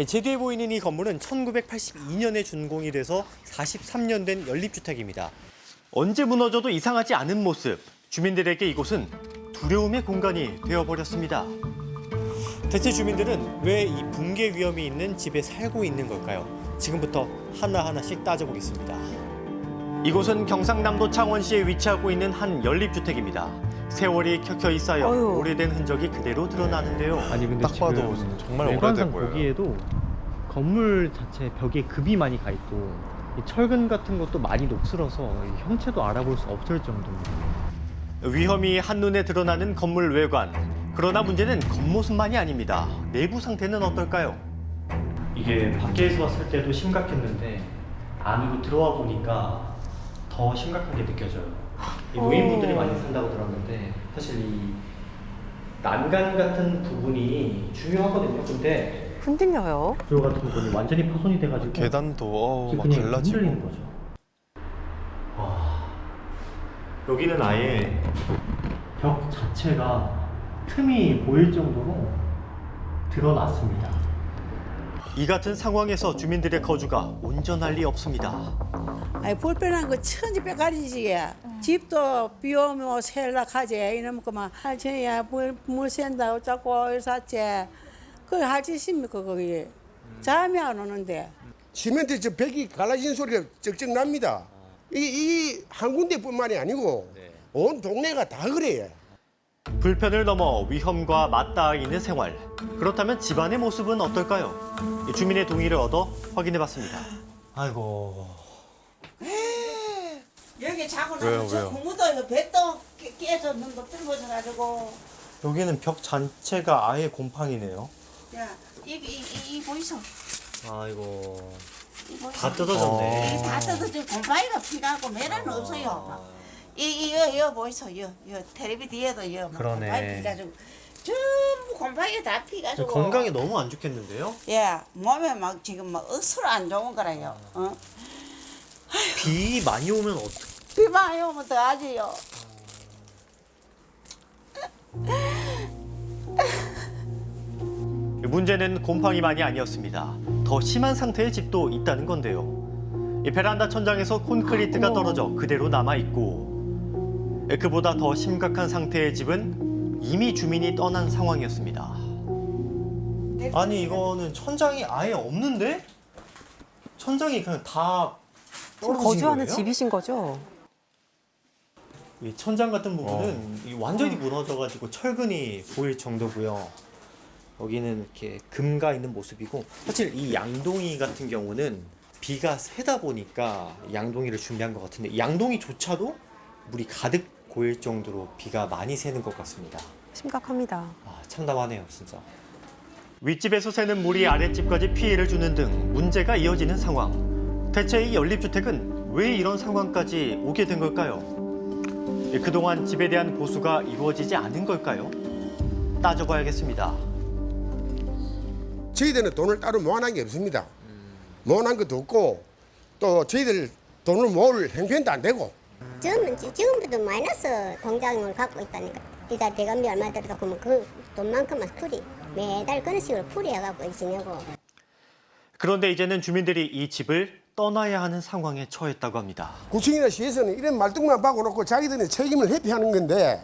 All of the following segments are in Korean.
제 뒤에 보이는 이 건물은 1982년에 준공이 돼서 43년 된 연립주택입니다. 언제 무너져도 이상하지 않은 모습. 주민들에게 이곳은 두려움의 공간이 되어버렸습니다. 대체 주민들은 왜 이 붕괴 위험이 있는 집에 살고 있는 걸까요? 지금부터 하나하나씩 따져보겠습니다. 이곳은 경상남도 창원시에 위치하고 있는 한 연립주택입니다. 세월이 켜켜이 쌓여 어휴. 오래된 흔적이 그대로 드러나는데요. 아니 근데 딱 봐도 지금 정말 외관상 오래돼 보여요. 보기에도 건물 자체 벽에 급이 많이 가 있고 이 철근 같은 것도 많이 녹슬어서 이 형체도 알아볼 수 없을 정도입니다. 위험이 한눈에 드러나는 건물 외관. 그러나 문제는 겉모습만이 아닙니다. 내부 상태는 어떨까요? 이게 밖에서 봤을 때도 심각했는데 안으로 들어와 보니까 더 심각한 게 느껴져요. 이 노인분들이 많이 산다고 들었는데 사실 이 난간 같은 부분이 중요하거든요. 근데 흔들려요. 이 같은 부분이 완전히 파손이 돼가지고 계단도 지금 막 그냥 갈라지고. 흔들리는 거죠. 와, 여기는 아예 벽 자체가 틈이 보일 정도로 드러났습니다. 이 같은 상황에서 주민들의 거주가 온전할 리 없습니다. 아이 불편한 거 천지 빼가리지. 집도 비 오면 셀락하지. 이러면 그만 할지야 물 샌다고 자꾸 샀지. 그게 할 짓입니까 거기. 잠이 안 오는데. 시멘트 저 벽이 갈라진 소리가 쩍쩍 납니다. 이 한 군데뿐만이 아니고 온 동네가 다 그래요. 불편을 넘어 위험과 맞닿아 있는 생활. 그렇다면 집안의 모습은 어떨까요? 주민의 동의를 얻어 확인해봤습니다. 아이고. 여기 자고 왜요, 나면 저 왜요? 고무도 이거 뱃도 깨졌는 거 뚫어져가지고 여기는 벽 전체가 아예 곰팡이네요. 야 이 보이소 아이고. 이 보이소 다 뜯어졌네. 이게 다 뜯어져 곰팡이가 피가고 매라는 없어요 이거 보이소 이거 텔레비 뒤에도 이거 그러네. 곰팡이 피가지고 전부 곰팡이 다 피가지고 건강이 너무 안 좋겠는데요? 예 몸에 막 지금 막 억수로 안 좋은 거라요 비 많이 오면 어떡해? 비 많이 오면 더 하지요 문제는 곰팡이만이 아니었습니다. 더 심한 상태의 집도 있다는 건데요. 이 베란다 천장에서 콘크리트가 떨어져 그대로 남아있고 그보다 더 심각한 상태의 집은 이미 주민이 떠난 상황이었습니다. 아니 이거는 천장이 아예 없는데? 천장이 그냥 다 지금 떨어진 거주하는 거예요? 집이신 거죠? 이 천장 같은 부분은 이 완전히 무너져가지고 철근이 보일 정도고요. 여기는 이렇게 금가 있는 모습이고 사실 이 양동이 같은 경우는 비가 새다 보니까 양동이를 준비한 것 같은데 양동이조차도 물이 가득 고일 정도로 비가 많이 새는 것 같습니다. 심각합니다. 아, 참담하네요, 진짜. 윗집에서 새는 물이 아랫집까지 피해를 주는 등 문제가 이어지는 상황. 대체 이 연립주택은 왜 이런 상황까지 오게 된 걸까요? 그동안 집에 대한 보수가 이루어지지 않은 걸까요? 따져봐야겠습니다. 저희들은 돈을 따로 모아놓은 게 없습니다. 모아놓은 것도 없고 또 저희들 돈을 모을 형편도 안 되고 저는 지금부터 마이너스 통장을 갖고 있다니까. 이다 대감비 얼마 들어도 그러면 그 돈만큼만 풀이 매달 그런 식으로 풀이해갖고 지내고. 그런데 이제는 주민들이 이 집을 떠나야 하는 상황에 처했다고 합니다. 구청이나 시에서는 이런 말뚝만 박아놓고 자기들은 책임을 회피하는 건데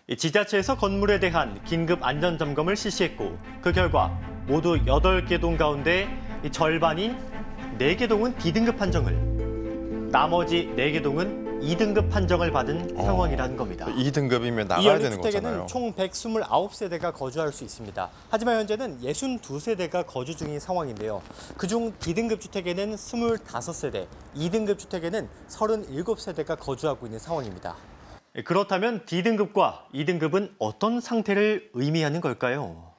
이 지자체에서 건물에 대한 긴급 안전 점검을 실시했고 그 결과 모두 8개 동 가운데 이 절반인 4개 동은 D등급 판정을, 나머지 4개 동은 2등급 판정을 받은 상황이라는 겁니다. 2등급이면 이 나가야 되는 연립주택에는 거잖아요. 총 129세대가 거주할 수 있습니다. 하지만 현재는 62세대가 거주 중인 상황인데요. 그중 D등급 주택에는 25세대, 2등급 주택에는 37세대가 거주하고 있는 상황입니다. 그렇다면 D등급과 2등급은 어떤 상태를 의미하는 걸까요?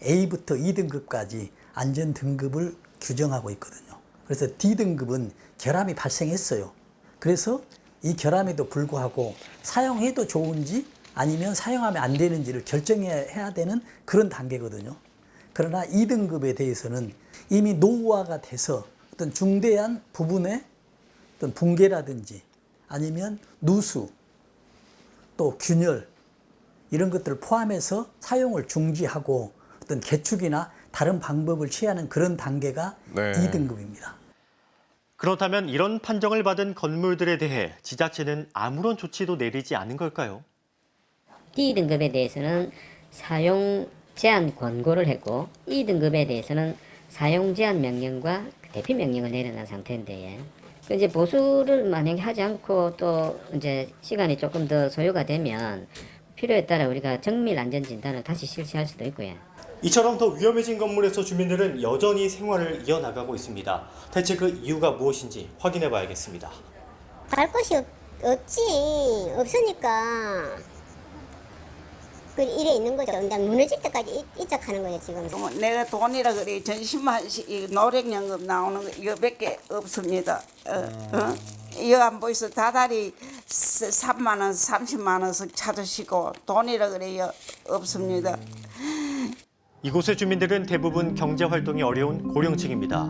A부터 2등급까지 안전 등급을 규정하고 있거든요. 그래서 D등급은 결함이 발생했어요. 그래서 이 결함에도 불구하고 사용해도 좋은지 아니면 사용하면 안 되는지를 결정해야 되는 그런 단계거든요. 그러나 2등급에 대해서는 이미 노후화가 돼서 어떤 중대한 부분의 어떤 붕괴라든지 아니면 누수 또 균열 이런 것들을 포함해서 사용을 중지하고 어떤 개축이나 다른 방법을 취하는 그런 단계가 네. 2등급입니다. 그렇다면 이런 판정을 받은 건물들에 대해 지자체는 아무런 조치도 내리지 않은 걸까요? D등급에 대해서는 사용 제한 권고를 했고 2등급에 대해서는 사용 제한 명령과 대피 명령을 내려놓은 상태인데 이제 보수를 만약에 하지 않고 또 이제 시간이 조금 더 소요가 되면 필요에 따라 우리가 정밀 안전 진단을 다시 실시할 수도 있고요. 이처럼 더 위험해진 건물에서 주민들은 여전히 생활을 이어나가고 있습니다. 대체 그 이유가 무엇인지 확인해 봐야겠습니다. 갈 곳이 없지. 없으니까 그 일에 있는 거죠. 근데 무너질 때까지 이작하는 거죠 지금. 그러면 내가 돈이라 그래 전신만식 노령연금 나오는 거 이거밖에 없습니다. 이거 안 보이서 다달이 3만 원, 30만 원씩 찾으시고 돈이라 그래요 없습니다. 이곳의 주민들은 대부분 경제 활동이 어려운 고령층입니다.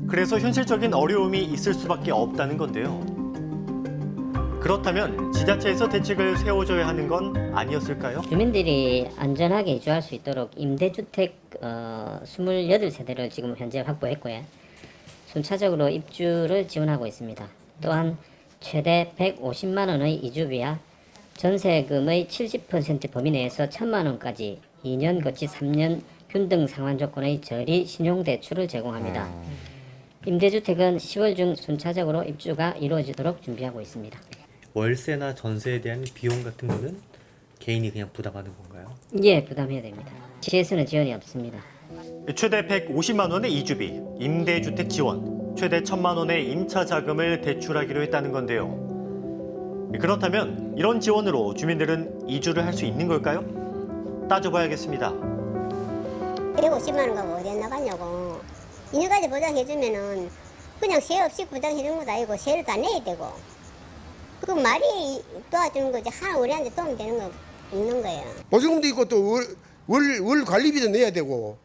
그래서 현실적인 어려움이 있을 수밖에 없다는 건데요. 그렇다면 지자체에서 대책을 세워줘야 하는 건 아니었을까요? 주민들이 안전하게 이주할 수 있도록 임대주택 28세대를 지금 현재 확보했고요. 순차적으로 입주를 지원하고 있습니다. 또한 최대 150만 원의 이주비와 전세금의 70% 범위 내에서 1,000만 원까지 2년 거치 3년 균등 상환 조건의 저리 신용대출을 제공합니다. 임대주택은 10월 중 순차적으로 입주가 이루어지도록 준비하고 있습니다. 월세나 전세에 대한 비용 같은 거는 개인이 그냥 부담하는 건가요? 예, 부담해야 됩니다. 시에서는 지원이 없습니다. 최대 150만 원의 이주비, 임대주택 지원, 최대 1,000만 원의 임차 자금을 대출하기로 했다는 건데요. 그렇다면 이런 지원으로 주민들은 이주를 할 수 있는 걸까요? 따져봐야겠습니다. 150만 원 가고 어디에 나가냐고. 인여까지 보장해주면은 그냥 세 없이 보장해주는 것도 아니고 세를 다 내야 되고. 그 말이 도와주는 거지. 우리한테 도움 되는 거 없는 거예요. 보증금도 있고 또 월 관리비도 내야 되고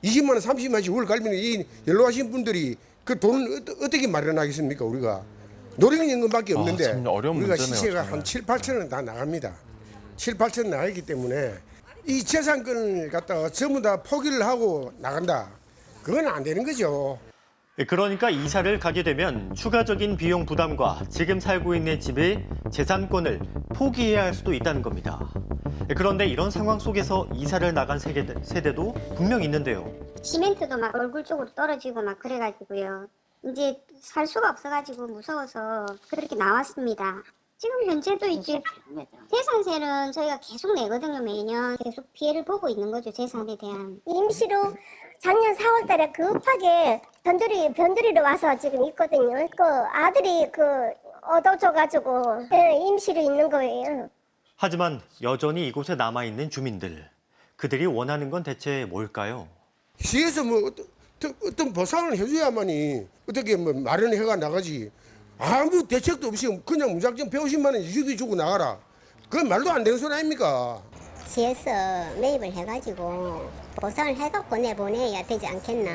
20만 원, 30만 원씩 월 관리비는 이 연로하신 분들이 그 돈을 어떻게 마련하겠습니까 우리가. 노령연금밖에 없는데 참 어려운 우리가 문제네요, 시세가 정말. 한 7, 8천 원 다 나갑니다. 7, 8천 원 나가기 때문에 이 재산권을 갖다가 전부 다 포기를 하고 나간다. 그건 안 되는 거죠. 그러니까 이사를 가게 되면 추가적인 비용 부담과 지금 살고 있는 집의 재산권을 포기해야 할 수도 있다는 겁니다. 그런데 이런 상황 속에서 이사를 나간 세대도 분명 있는데요. 시멘트도 막 얼굴 쪽으로 떨어지고 막 그래가지고요. 이제 살 수가 없어가지고 무서워서 그렇게 나왔습니다. 지금 현재도 이제 재산세는 저희가 계속 내거든요. 매년 계속 피해를 보고 있는 거죠. 재산에 대한. 임시로 작년 4월 달에 급하게 변두리로 와서 지금 있거든요. 그 아들이 얻어줘가지고 임시로 있는 거예요. 하지만 여전히 이곳에 남아있는 주민들. 그들이 원하는 건 대체 뭘까요? 시에서 뭐 어떤 보상을 해줘야만이 어떻게 뭐 마련해가 나가지. 아무 대책도 없이 그냥 무작정 150만 원 이주비 주고 나가라. 그건 말도 안 되는 소리 아닙니까? 시에서 매입을 해가지고 보상을 해갖고 내보내야 되지 않겠나.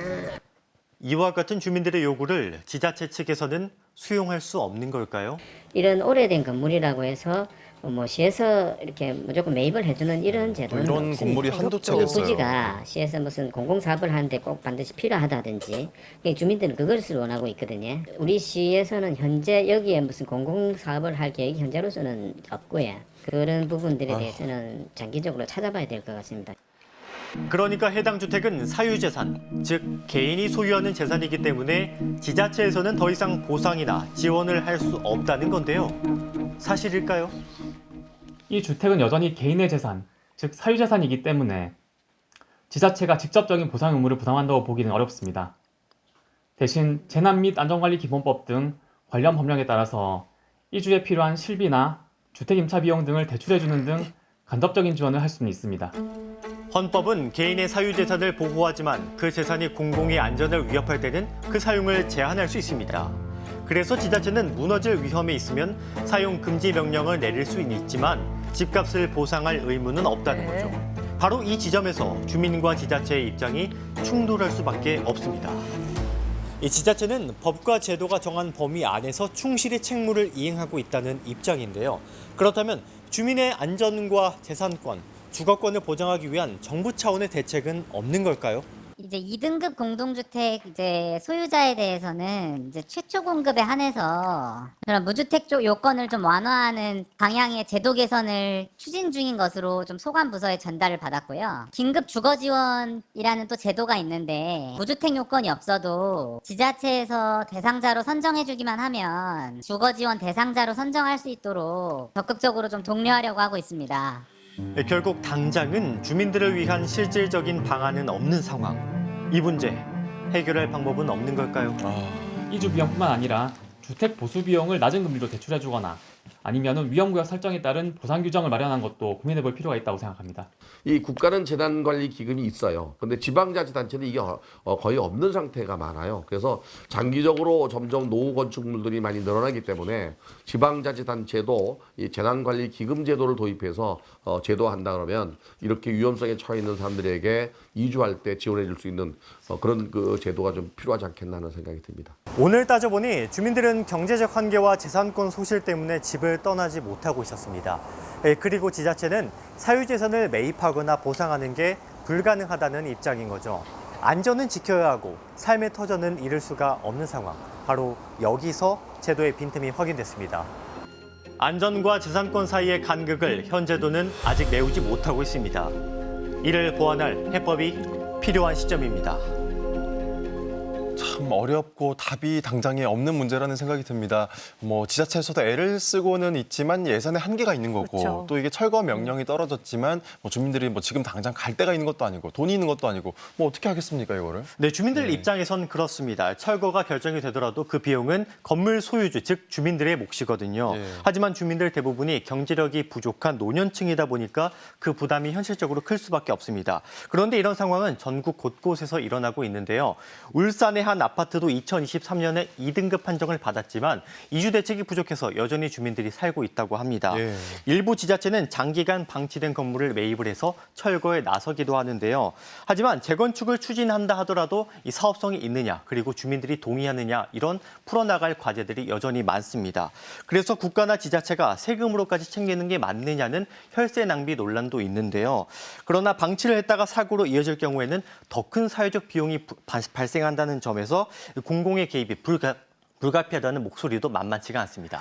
이와 같은 주민들의 요구를 지자체 측에서는 수용할 수 없는 걸까요? 이런 오래된 건물이라고 해서 뭐 시에서 이렇게 무조건 매입을 해주는 이런 제도는 이런 없습니다. 건물이 한두 채 그 없어요. 부지가 시에서 무슨 공공사업을 하는데 꼭 반드시 필요하다든지 주민들은 그것을 원하고 있거든요. 우리 시에서는 현재 여기에 무슨 공공사업을 할 계획이 현재로서는 없고요. 그런 부분들에 대해서는 장기적으로 찾아봐야 될 것 같습니다. 그러니까 해당 주택은 사유재산, 즉 개인이 소유하는 재산이기 때문에 지자체에서는 더 이상 보상이나 지원을 할 수 없다는 건데요. 사실일까요? 이 주택은 여전히 개인의 재산, 즉 사유재산이기 때문에 지자체가 직접적인 보상 의무를 부담한다고 보기는 어렵습니다. 대신 재난 및 안전관리기본법 등 관련 법령에 따라서 이주에 필요한 실비나 주택 임차 비용 등을 대출해주는 등 간접적인 지원을 할 수는 있습니다. 헌법은 개인의 사유재산을 보호하지만 그 재산이 공공의 안전을 위협할 때는 그 사용을 제한할 수 있습니다. 그래서 지자체는 무너질 위험이 있으면 사용 금지 명령을 내릴 수는 있지만 집값을 보상할 의무는 없다는 거죠. 바로 이 지점에서 주민과 지자체의 입장이 충돌할 수밖에 없습니다. 이 지자체는 법과 제도가 정한 범위 안에서 충실히 책무를 이행하고 있다는 입장인데요. 그렇다면 주민의 안전과 재산권, 주거권을 보장하기 위한 정부 차원의 대책은 없는 걸까요? 이제 2등급 공동주택 이제 소유자에 대해서는 이제 최초 공급에 한해서 그런 무주택 쪽 요건을 좀 완화하는 방향의 제도 개선을 추진 중인 것으로 좀 소관 부서에 전달을 받았고요. 긴급 주거 지원이라는 또 제도가 있는데 무주택 요건이 없어도 지자체에서 대상자로 선정해주기만 하면 주거 지원 대상자로 선정할 수 있도록 적극적으로 좀 독려하려고 하고 있습니다. 결국 당장은 주민들을 위한 실질적인 방안은 없는 상황. 이 문제 해결할 방법은 없는 걸까요? 이주 비용뿐만 아니라 주택 보수 비용을 낮은 금리로 대출해주거나 아니면은 위험구역 설정에 따른 보상 규정을 마련한 것도 고민해볼 필요가 있다고 생각합니다. 이 국가는 재난관리기금이 있어요. 근데 지방자치단체는 이게 거의 없는 상태가 많아요. 그래서 장기적으로 점점 노후 건축물들이 많이 늘어나기 때문에 지방자치단체도 이 재난관리기금 제도를 도입해서 제도한다 그러면 이렇게 위험성에 처해 있는 사람들에게 이주할 때 지원해 줄 수 있는 그런 그 제도가 좀 필요하지 않겠나 하는 생각이 듭니다. 오늘 따져보니 주민들은 경제적 한계와 재산권 소실 때문에 집을 떠나지 못하고 있었습니다. 그리고 지자체는 사유재산을 매입하거나 보상하는 게 불가능하다는 입장인 거죠. 안전은 지켜야 하고 삶의 터전은 잃을 수가 없는 상황. 바로 여기서 제도의 빈틈이 확인됐습니다. 안전과 재산권 사이의 간극을 현 제도는 아직 메우지 못하고 있습니다. 이를 보완할 해법이 필요한 시점입니다. 참 어렵고 답이 당장에 없는 문제라는 생각이 듭니다. 뭐 지자체에서도 애를 쓰고는 있지만 예산에 한계가 있는 거고 그렇죠. 또 이게 철거 명령이 떨어졌지만 뭐 주민들이 뭐 지금 당장 갈 데가 있는 것도 아니고 돈이 있는 것도 아니고 뭐 어떻게 하겠습니까 이거를? 네, 주민들 입장에선 그렇습니다. 철거가 결정이 되더라도 그 비용은 건물 소유주, 즉 주민들의 몫이거든요. 하지만 주민들 대부분이 경제력이 부족한 노년층이다 보니까 그 부담이 현실적으로 클 수밖에 없습니다. 그런데 이런 상황은 전국 곳곳에서 일어나고 있는데요. 울산의 한 아파트도 2023년에 2등급 판정을 받았지만 이주 대책이 부족해서 여전히 주민들이 살고 있다고 합니다. 일부 지자체는 장기간 방치된 건물을 매입을 해서 철거에 나서기도 하는데요. 하지만 재건축을 추진한다 하더라도 이 사업성이 있느냐 그리고 주민들이 동의하느냐 이런 풀어나갈 과제들이 여전히 많습니다. 그래서 국가나 지자체가 세금으로까지 챙기는 게 맞느냐는 혈세 낭비 논란도 있는데요. 그러나 방치를 했다가 사고로 이어질 경우에는 더 큰 사회적 비용이 발생한다는 점에서 공공의 개입이 불가피하다는 목소리도 만만치가 않습니다.